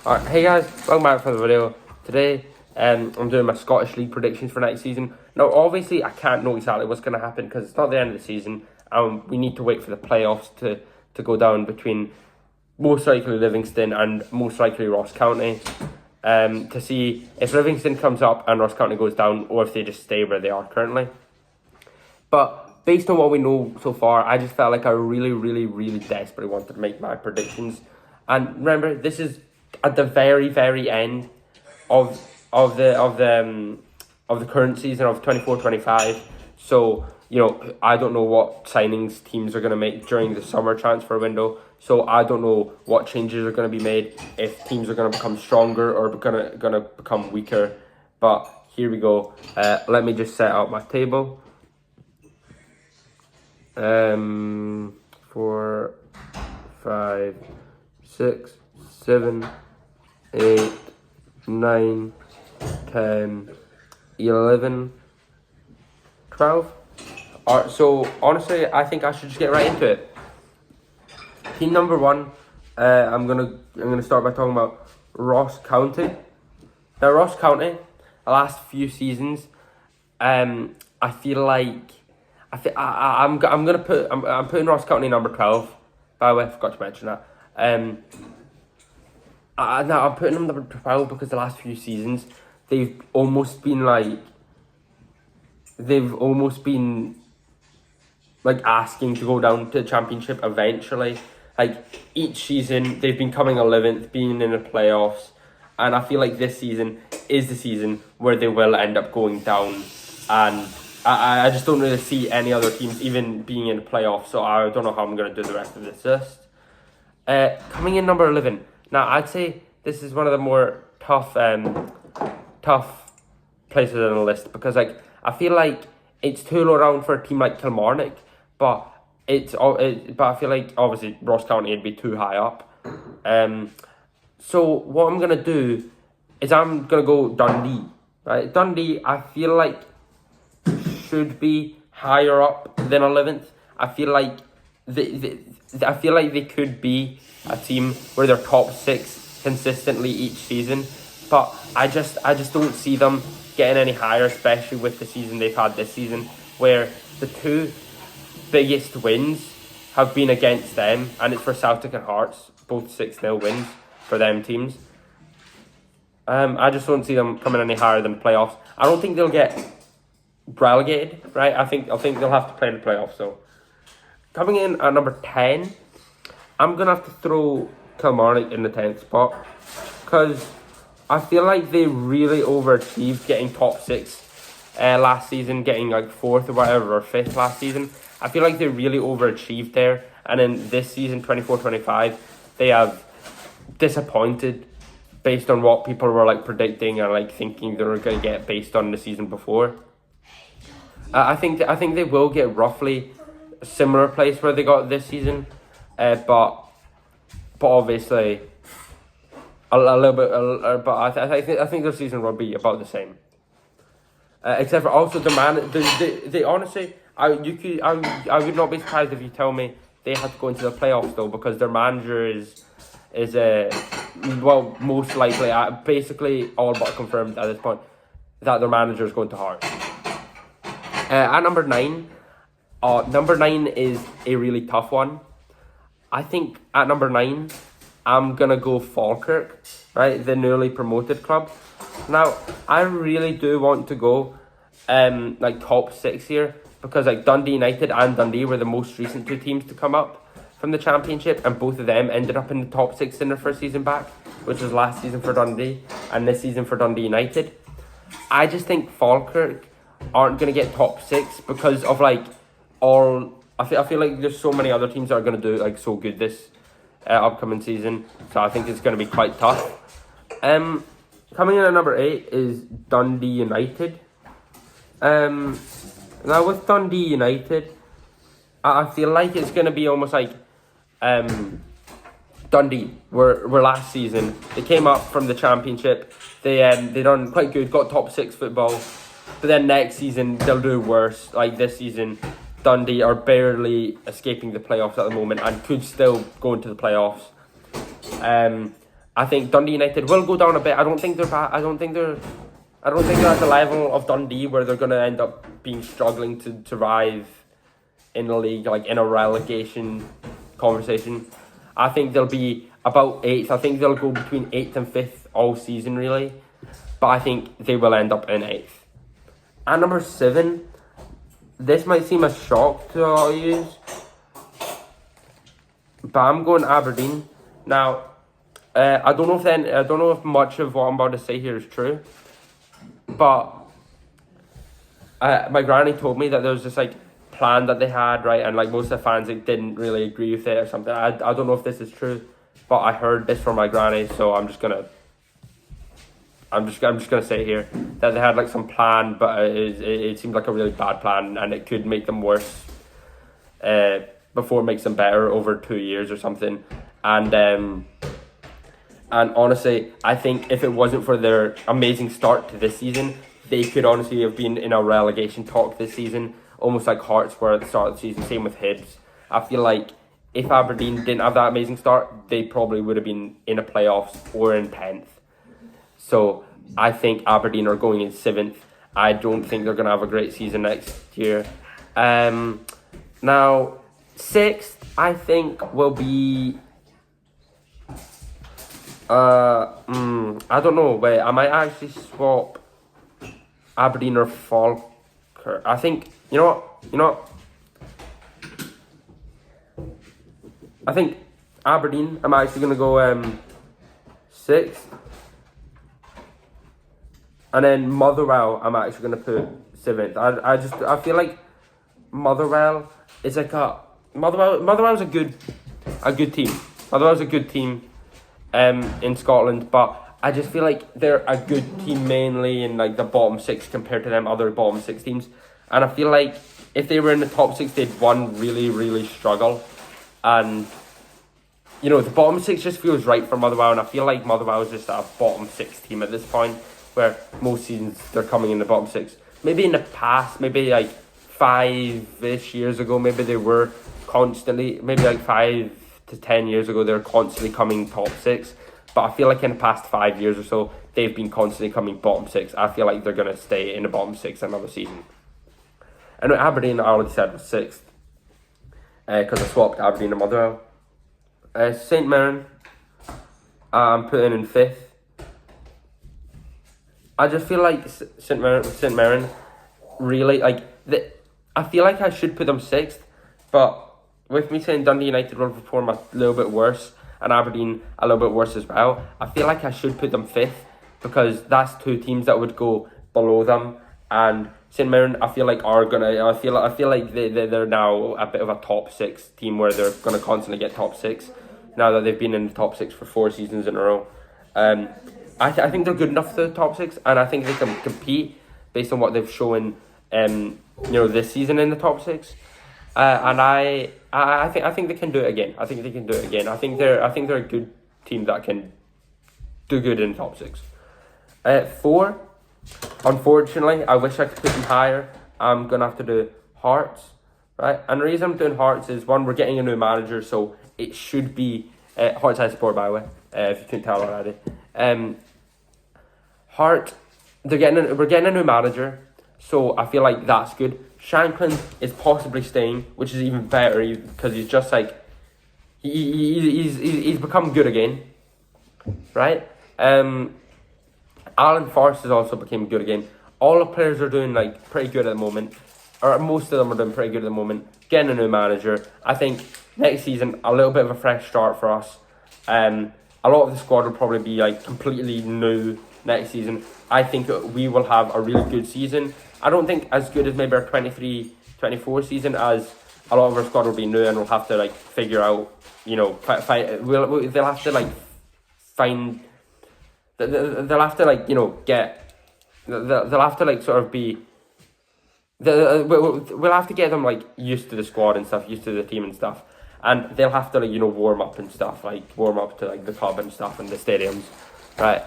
Alright, hey guys, welcome back for the video. Today, I'm doing my Scottish League predictions for next season. Now, obviously, I can't know exactly what's going to happen because it's not the end of the season. We need to wait for the playoffs to go down between most likely Livingston and most likely Ross County to see if Livingston comes up and Ross County goes down or if they just stay where they are currently. But based on what we know so far, I just felt like I really desperately wanted to make my predictions. And remember, this is at the very end of the current season of 24-25. So, you know, I don't know what signings teams are going to make during the summer transfer window. So I don't know what changes are going to be made, if teams are going to become stronger or going to become weaker. But here we go. Let me just set out my table. 4, 5, 6, 7, 8, 9, 10, 11, 12. Alright, so honestly, I think I should just get right into it. Team number 1, I'm gonna start by talking about Ross County. Now, Ross County, the last few seasons, I feel like I'm putting Ross County number 12. By the way, I forgot to mention that. I'm putting them number 12 because the last few seasons they've almost been asking to go down to the championship eventually. Like each season they've been coming 11th, being in the playoffs, and I feel like this season is the season where they will end up going down, and I just don't really see any other teams even being in the playoffs, so I don't know how I'm going to do the rest of this list. Coming in number 11. Now, I'd say this is one of the more tough places on the list because, like, I feel like it's too low down for a team like Kilmarnock, but I feel like obviously Ross County would be too high up. So what I'm gonna do is I'm gonna go Dundee. Right, Dundee, I feel like should be higher up than 11th. I feel like they could be a team where they're top 6 consistently each season, but I just don't see them getting any higher, especially with the season they've had this season, where the 2 biggest wins have been against them, and it's for Celtic and Hearts, both 6-0 wins for them teams. I just don't see them coming any higher than playoffs. I don't think they'll get relegated, right? I think they'll have to play in the playoffs. So coming in at number 10, I'm gonna have to throw Kilmarnock in the 10th spot because I feel like they really overachieved getting top 6 last season, getting like 4th or whatever, or 5th last season. I feel like they really overachieved there, and in this season 24-25 they have disappointed based on what people were like predicting and like thinking they were going to get based on the season before. I think they will get roughly a similar place where they got this season, but obviously a little bit. But I think their season will be about the same. Except for also they honestly, I would not be surprised if you tell me they had to go into the playoffs though, because their manager is most likely, basically all but confirmed at this point, that their manager is going to Hearts. At number 9, number 9 is a really tough one. I think at number 9, I'm gonna go Falkirk, right, the newly promoted club. Now, I really do want to go like top 6 here because like Dundee United and Dundee were the most recent 2 teams to come up from the championship, and both of them ended up in the top 6 in their first season back, which was last season for Dundee and this season for Dundee United. I just think Falkirk aren't going to get top 6 because of like I feel like there's so many other teams that are going to do like so good this upcoming season, so I think it's going to be quite tough. Coming in at number 8 is Dundee United. Now with Dundee United, I feel like it's going to be almost like Dundee were last season. They came up from the championship. They done quite good, got top 6 football. But then next season they'll do worse. Like this season, Dundee are barely escaping the playoffs at the moment and could still go into the playoffs. I think Dundee United will go down a bit. I don't think they're bad. I don't think they're at the level of Dundee where they're going to end up being struggling to survive in the league, like in a relegation conversation. I think they'll be about 8th. I think they'll go between 8th and 5th all season, really. But I think they will end up in 8th. And number 7, this might seem a shock to a lot of you, but I'm going Aberdeen. Now, I don't know if much of what I'm about to say here is true, but my granny told me that there was this like plan that they had, right, and like most of the fans like, didn't really agree with it or something. I don't know if this is true, but I heard this from my granny, so I'm just gonna say here that they had like some plan, but it seemed like a really bad plan, and it could make them worse before it makes them better over 2 years or something. And honestly, I think if it wasn't for their amazing start to this season, they could honestly have been in a relegation talk this season, almost like Hearts were at the start of the season. Same with Hibs. I feel like if Aberdeen didn't have that amazing start, they probably would have been in a playoffs or in 10th. So I think Aberdeen are going in 7th. I don't think they're going to have a great season next year. Now, 6th, I think, will be... I don't know. Wait, I might actually swap Aberdeen or Falkirk. I think, you know what? I think Aberdeen, I'm actually going to go 6th. And then Motherwell, I'm actually going to put 7th. I feel like Motherwell is like Motherwell's a good team. Motherwell's a good team in Scotland, but I just feel like they're a good team mainly in like the bottom 6 compared to them other bottom 6 teams. And I feel like if they were in the top 6, they'd really, really struggle. And you know, the bottom 6 just feels right for Motherwell, and I feel like Motherwell is just a bottom 6 team at this point, where most seasons they're coming in the bottom 6. Maybe in the past, maybe like 5-ish years ago, maybe they were constantly, maybe like 5 to 10 years ago, they're constantly coming top 6. But I feel like in the past 5 years or so, they've been constantly coming bottom 6. I feel like they're going to stay in the bottom 6 another season. And Aberdeen, I already said, was 6th. Because I swapped Aberdeen and Motherwell. St Mirren, I'm putting in 5th. I just feel like St Mirren really, like, I feel like I should put them 6th, but with me saying Dundee United will perform a little bit worse, and Aberdeen a little bit worse as well, I feel like I should put them 5th, because that's 2 teams that would go below them, and St Mirren, I feel like are gonna. I feel like they're now a bit of a top 6 team where they're gonna constantly get top 6, now that they've been in the top 6 for 4 seasons in a row. I think they're good enough for the top 6, and I think they can compete based on what they've shown, this season in the top 6. And I think they can do it again. I think they're a good team that can do good in the top 6. 4, unfortunately, I wish I could put them higher. I'm gonna have to do Hearts, right? And the reason I'm doing Hearts is, one, we're getting a new manager, so it should be Hearts I support, by the way, if you couldn't tell already. Heart, we're getting a new manager, so I feel like that's good. Shankland is possibly staying, which is even better because he's just like he's become good again, right? Alan Forrest has also become good again. All the players are doing like pretty good at the moment, or most of them are doing pretty good at the moment. Getting a new manager, I think next season a little bit of a fresh start for us. A lot of the squad will probably be like completely new next season. I think we will have a really good season. I don't think as good as maybe our 23-24 season, as a lot of our squad will be new and we'll have to like figure out, they'll have to like find, they'll have to like, they'll have to like sort of be, we'll have to get them like used to the squad and stuff, used to the team and stuff. And they'll have to like, warm up and stuff, like warm up to like the club and stuff and the stadiums, right?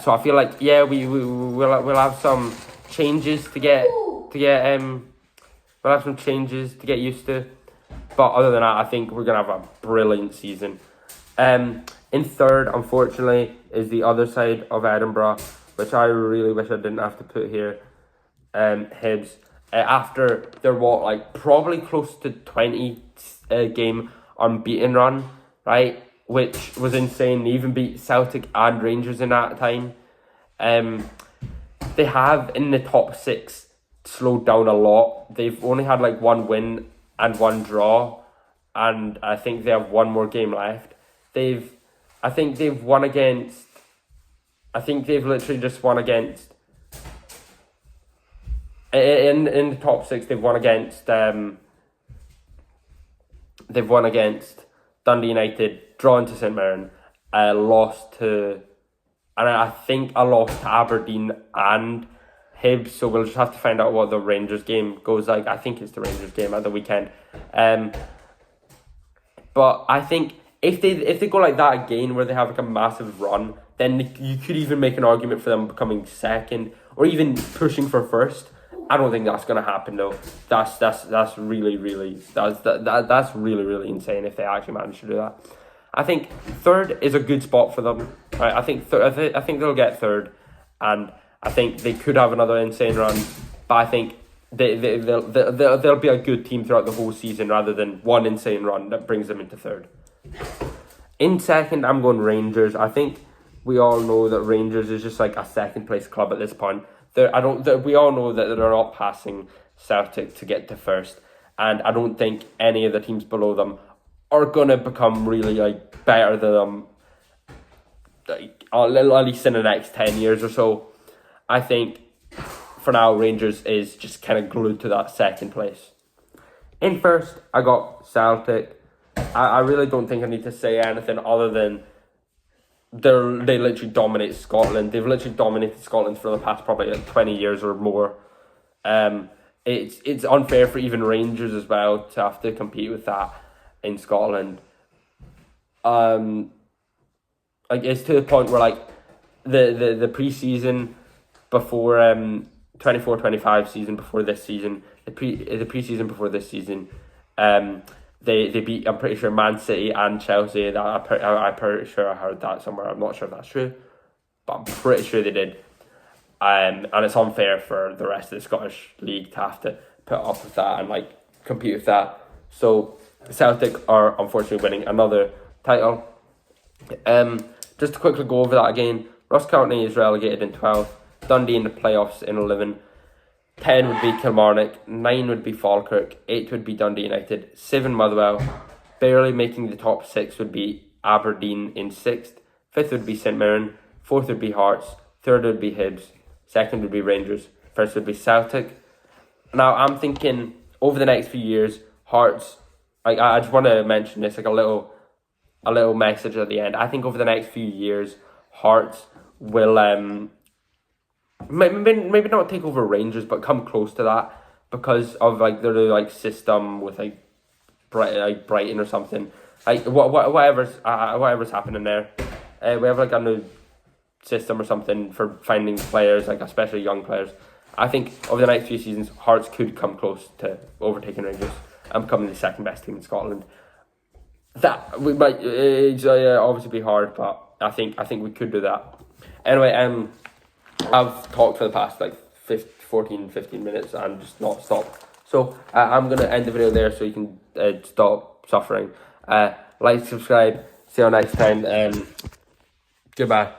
So I feel like, yeah, we'll have some changes to get we'll have some changes to get used to, but other than that, I think we're gonna have a brilliant season. In third, unfortunately, is the other side of Edinburgh, which I really wish I didn't have to put here. Hibs, after their probably close to 20 game unbeaten run, right, which was insane. They even beat Celtic and Rangers in that time. They have in the top 6 slowed down a lot. They've only had one win and 1 draw, and I think they have 1 more game left. I think they've literally just won against. In the top 6, they've won against. They've won against Dundee United, drawn to St Mirren, lost to, and I think I lost to Aberdeen and Hibs. So we'll just have to find out what the Rangers game goes like. I think it's the Rangers game at the weekend. But I think if they go like that again, where they have a massive run, then you could even make an argument for them becoming second or even pushing for first. I don't think that's gonna happen though. That's really insane if they actually manage to do that. I think third is a good spot for them. Right? I think they'll get third, and I think they could have another insane run. But I think they'll be a good team throughout the whole season rather than one insane run that brings them into third. In second, I'm going Rangers. I think we all know that Rangers is just a second place club at this point. We all know that they're not passing Celtic to get to first, and I don't think any of the teams below them are gonna become really better than them. At least in the next 10 years or so. I think for now Rangers is just kind of glued to that second place. In first, I got Celtic. I really don't think I need to say anything other than they literally dominate Scotland. They've literally dominated Scotland for the past probably 20 years or more. It's unfair for even Rangers as well to have to compete with that in Scotland. It's to the point where the pre-season before 24-25 season before this season, the pre-season before this season, They beat, I'm pretty sure, Man City and Chelsea. I'm pretty sure I heard that somewhere. I'm not sure if that's true, but I'm pretty sure they did. And it's unfair for the rest of the Scottish League to have to put up with that and compete with that. So Celtic are unfortunately winning another title. Just to quickly go over that again, Ross County is relegated in 12th, Dundee in the playoffs in 11th. 10 would be Kilmarnock, 9 would be Falkirk, 8 would be Dundee United, 7 Motherwell. Barely making the top 6 would be Aberdeen in 6th, 5th would be St Mirren, 4th would be Hearts, 3rd would be Hibs, 2nd would be Rangers, 1st would be Celtic. Now I'm thinking over the next few years, Hearts, I just want to mention this, a little message at the end. I think over the next few years, Hearts will maybe not take over Rangers, but come close to that because of their system with Brighton or something. Whatever's happening there. We have a new system or something for finding players, especially young players. I think over the next few seasons, Hearts could come close to overtaking Rangers and becoming the second best team in Scotland. That we might obviously be hard, but I think we could do that. Anyway, I've talked for the past 15 minutes and just not stopped. So I'm going to end the video there so you can stop suffering. Like, subscribe. See you next time. Goodbye.